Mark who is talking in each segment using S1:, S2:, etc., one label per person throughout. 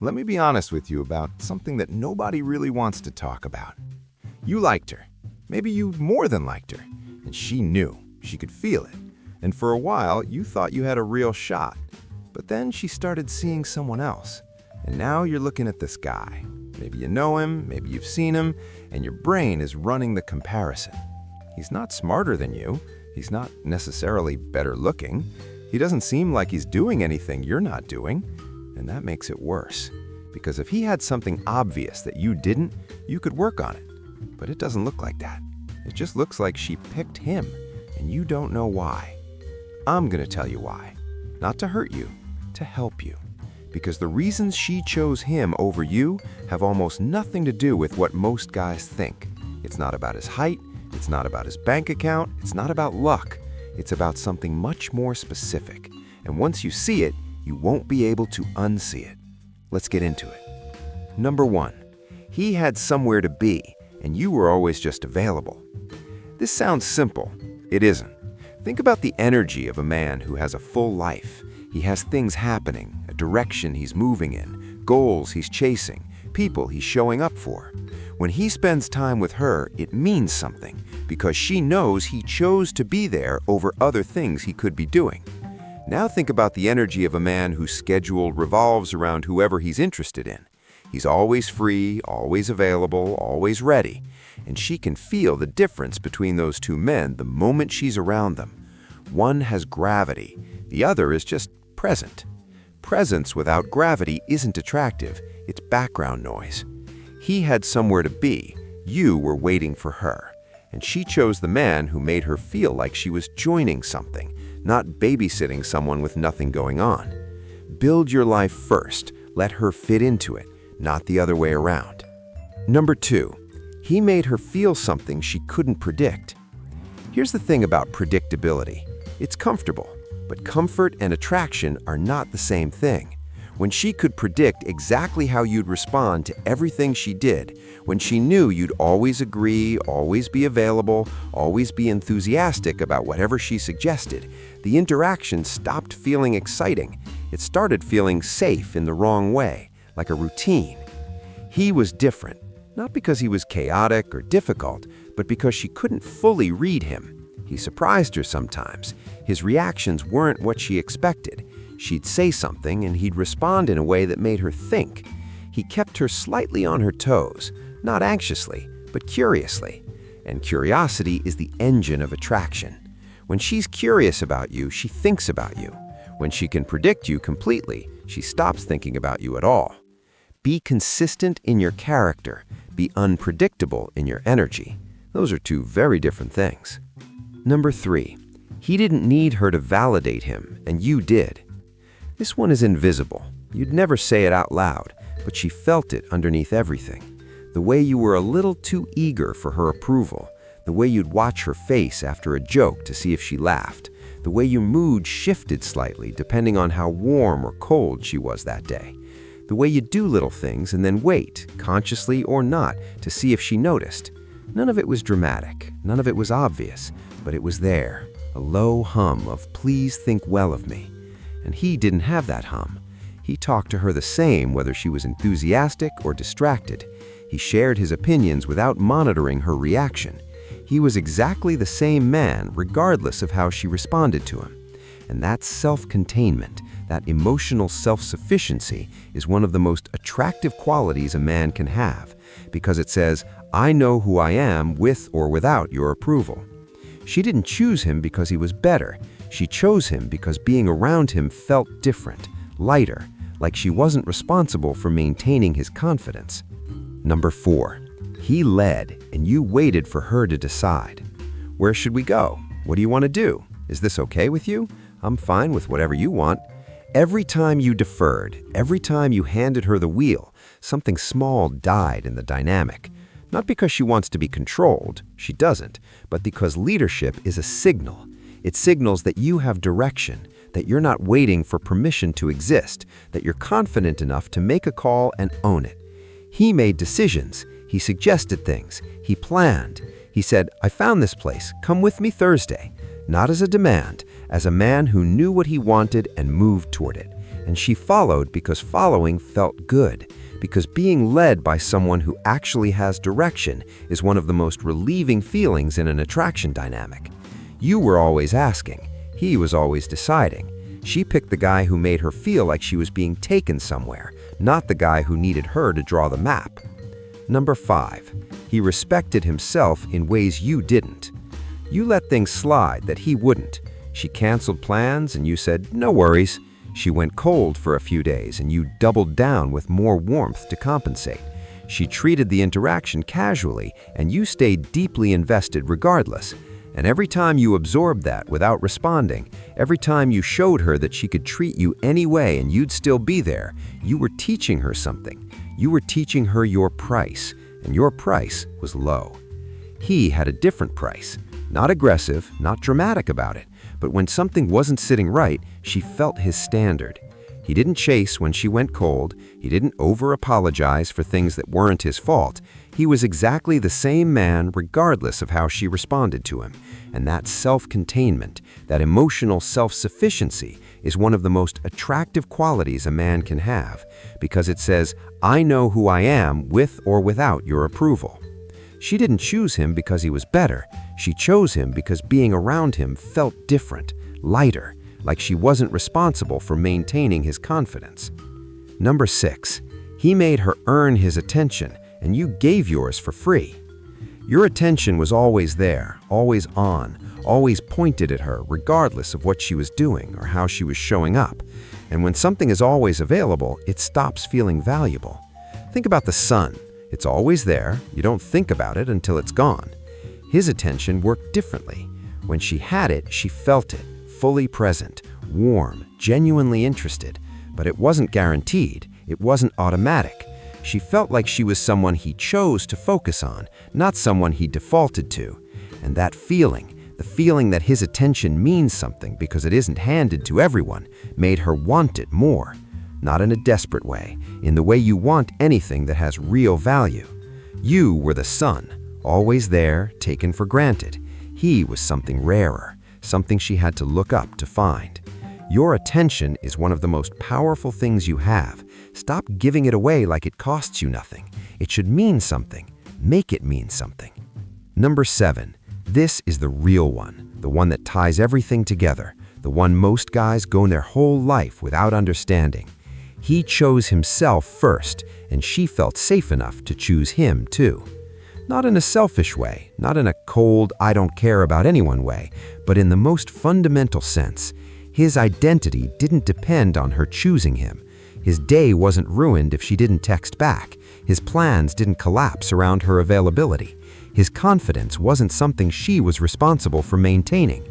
S1: Let me be honest with you about something that nobody really wants to talk about. You liked her. Maybe you more than liked her. And she knew. She could feel it. And for a while, you thought you had a real shot. But then she started seeing someone else. And now you're looking at this guy. Maybe you know him, maybe you've seen him, and your brain is running the comparison. He's not smarter than you. He's not necessarily better looking. He doesn't seem like he's doing anything you're not doing. And that makes it worse. Because if he had something obvious that you didn't, you could work on it. But it doesn't look like that. It just looks like she picked him, and you don't know why. I'm gonna tell you why. Not to hurt you, to help you. Because the reasons she chose him over you have almost nothing to do with what most guys think. It's not about his height, it's not about his bank account, it's not about luck. It's about something much more specific. And once you see it, you won't be able to unsee it. Let's get into it. Number 1, he had somewhere to be, and you were always just available. This sounds simple. It isn't. Think about the energy of a man who has a full life. He has things happening, a direction he's moving in, goals he's chasing, people he's showing up for. When he spends time with her, it means something, because she knows he chose to be there over other things he could be doing. Now think about the energy of a man whose schedule revolves around whoever he's interested in. He's always free, always available, always ready. And she can feel the difference between those two men the moment she's around them. One has gravity, the other is just present. Presence without gravity isn't attractive, it's background noise. He had somewhere to be, you were waiting for her. And she chose the man who made her feel like she was joining something, not babysitting someone with nothing going on. Build your life first, let her fit into it, not the other way around. Number 2, he made her feel something she couldn't predict. Here's the thing about predictability. It's comfortable, but comfort and attraction are not the same thing. When she could predict exactly how you'd respond to everything she did, when she knew you'd always agree, always be available, always be enthusiastic about whatever she suggested, the interaction stopped feeling exciting. It started feeling safe in the wrong way, like a routine. He was different, not because he was chaotic or difficult, but because she couldn't fully read him. He surprised her sometimes. His reactions weren't what she expected. She'd say something and he'd respond in a way that made her think. He kept her slightly on her toes, not anxiously, but curiously. And curiosity is the engine of attraction. When she's curious about you, she thinks about you. When she can predict you completely, she stops thinking about you at all. Be consistent in your character. Be unpredictable in your energy. Those are two very different things. Number 3, he didn't need her to validate him, and you did. This one is invisible. You'd never say it out loud, but she felt it underneath everything. The way you were a little too eager for her approval, the way you'd watch her face after a joke to see if she laughed, the way your mood shifted slightly depending on how warm or cold she was that day, the way you do little things and then wait, consciously or not, to see if she noticed. None of it was dramatic, none of it was obvious, but it was there, a low hum of "please think well of me." And he didn't have that hum. He talked to her the same whether she was enthusiastic or distracted. He shared his opinions without monitoring her reaction. He was exactly the same man regardless of how she responded to him. And that self-containment, that emotional self-sufficiency is one of the most attractive qualities a man can have, because it says, "I know who I am with or without your approval." She didn't choose him because he was better. She chose him because being around him felt different, lighter, like she wasn't responsible for maintaining his confidence. Number 4, he led, and you waited for her to decide. Where should we go? What do you want to do? Is this okay with you? I'm fine with whatever you want. Every time you deferred, every time you handed her the wheel, something small died in the dynamic. Not because she wants to be controlled, she doesn't, but because leadership is a signal. It signals that you have direction, that you're not waiting for permission to exist, that you're confident enough to make a call and own it. He made decisions. He suggested things. He planned. He said, "I found this place. Come with me Thursday." Not as a demand, as a man who knew what he wanted and moved toward it.
S2: And she followed because following felt good, because being led by someone who actually has direction is one of the most relieving feelings in an attraction dynamic. You were always asking, he was always deciding. She picked the guy who made her feel like she was being taken somewhere, not the guy who needed her to draw the map. Number 5, he respected himself in ways you didn't. You let things slide that he wouldn't. She canceled plans and you said, no worries. She went cold for a few days and you doubled down with more warmth to compensate. She treated the interaction casually and you stayed deeply invested regardless. And every time you absorbed that without responding, every time you showed her that she could treat you any way and you'd still be there, you were teaching her something. You were teaching her your price, and your price was low. He had a different price. Not aggressive, not dramatic about it, but when something wasn't sitting right, she felt his standard. He didn't chase when she went cold. He didn't over-apologize for things that weren't his fault. He was exactly the same man regardless of how she responded to him. And that self-containment, that emotional self-sufficiency is one of the most attractive qualities a man can have because it says, I know who I am with or without your approval. She didn't choose him because he was better. She chose him because being around him felt different, lighter, like she wasn't responsible for maintaining his confidence. Number 6, he made her earn his attention, and you gave yours for free. Your attention was always there, always on, always pointed at her, regardless of what she was doing or how she was showing up. And when something is always available, it stops feeling valuable. Think about the sun. It's always there. You don't think about it until it's gone. His attention worked differently. When she had it, she felt it. Fully present, warm, genuinely interested, but it wasn't guaranteed, it wasn't automatic. She felt like she was someone he chose to focus on, not someone he defaulted to. And that feeling, the feeling that his attention means something because it isn't handed to everyone, made her want it more. Not in a desperate way, in the way you want anything that has real value. You were the sun, always there, taken for granted. He was something rarer. Something she had to look up to find. Your attention is one of the most powerful things you have. Stop giving it away like it costs you nothing. It should mean something. Make it mean something. Number 7, this is the real one, the one that ties everything together, the one most guys go their whole life without understanding. He chose himself first, and she felt safe enough to choose him too. Not in a selfish way, not in a cold, I don't care about anyone way, but in the most fundamental sense. His identity didn't depend on her choosing him. His day wasn't ruined if she didn't text back. His plans didn't collapse around her availability. His confidence wasn't something she was responsible for maintaining.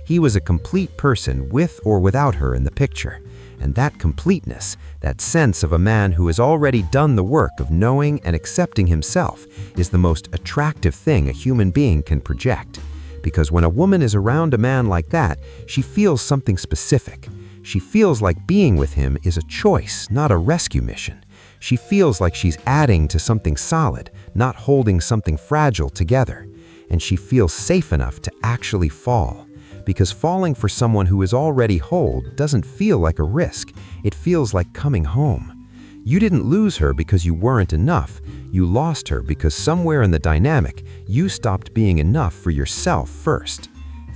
S2: He was a complete person with or without her in the picture. And that completeness, that sense of a man who has already done the work of knowing and accepting himself, is the most attractive thing a human being can project. Because when a woman is around a man like that, she feels something specific. She feels like being with him is a choice, not a rescue mission. She feels like she's adding to something solid, not holding something fragile together. And she feels safe enough to actually fall. Because falling for someone who is already whole doesn't feel like a risk. It feels like coming home. You didn't lose her because you weren't enough. You lost her because somewhere in the dynamic, you stopped being enough for yourself first.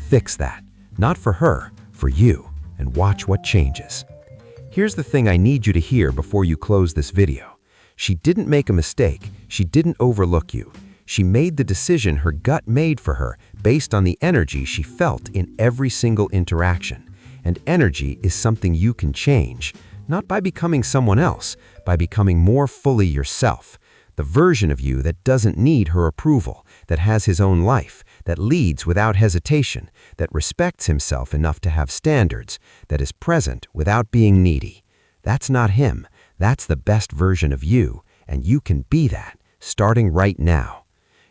S2: Fix that. Not for her, for you. And watch what changes. Here's the thing I need you to hear before you close this video. She didn't make a mistake. She didn't overlook you. She made the decision her gut made for her based on the energy she felt in every single interaction. And energy is something you can change, not by becoming someone else, by becoming more fully yourself. The version of you that doesn't need her approval, that has his own life, that leads without hesitation, that respects himself enough to have standards, that is present without being needy. That's not him. That's the best version of you, and you can be that, starting right now.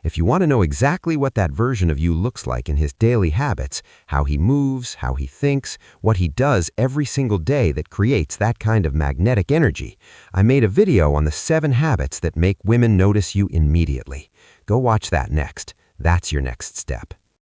S2: If you want to know exactly what that version of you looks like in his daily habits, how he moves, how he thinks, what he does every single day that creates that kind of magnetic energy, I made a video on the 7 habits that make women notice you immediately. Go watch that next. That's your next step.